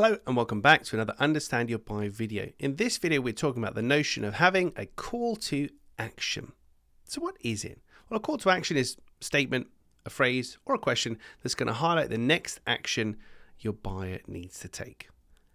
Hello and welcome back to another Understand Your Buy video. In this video, we're talking about the notion of having a call to action. So what is it? Well, a call to action is a statement, a phrase, or a question that's going to highlight the next action your buyer needs to take.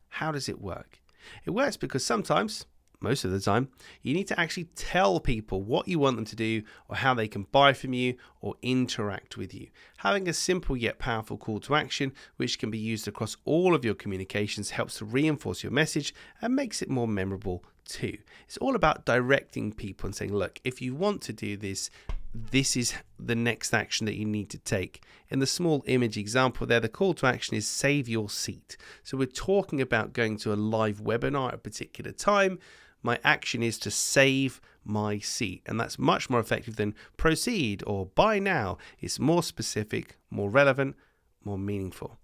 How does it work? It works because sometimes, most of the time, you need to actually tell people what you want them to do or how they can buy from you or interact with you. Having a simple yet powerful call to action, which can be used across all of your communications, helps to reinforce your message and makes it more memorable too. It's all about directing people and saying, look, if you want to do this, this is the next action that you need to take. In the small image example there, the call to action is save your seat. So we're talking about going to a live webinar at a particular time. My action is to save my seat, and that's much more effective than proceed or buy now. It's more specific, more relevant, more meaningful.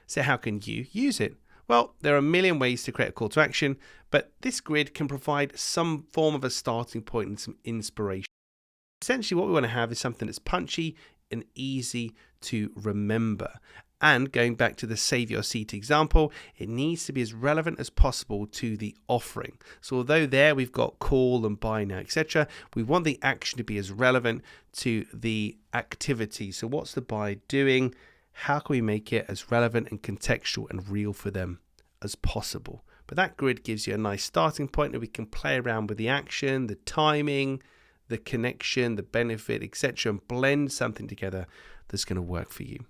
So how can you use it? Well, there are a million ways to create a call to action, but this grid can provide some form of a starting point and some inspiration. Essentially, what we want to have is something that's punchy and easy to remember. And going back to the save your seat example, it needs to be as relevant as possible to the offering. So although there we've got call and buy now, etc., we want the action to be as relevant to the activity. So what's the buyer doing? How can we make it as relevant and contextual and real for them as possible? But that grid gives you a nice starting point that we can play around with the action, the timing, the connection, the benefit, etc., and blend something together that's going to work for you.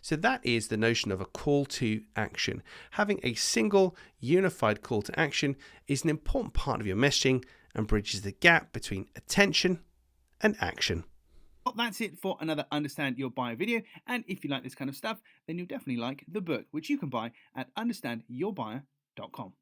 So that is the notion of a call to action. Having a single unified call to action is an important part of your messaging and bridges the gap between attention and action. Well, that's it for another Understand Your Buyer video. And if you like this kind of stuff, then you'll definitely like the book, which you can buy at understandyourbuyer.com.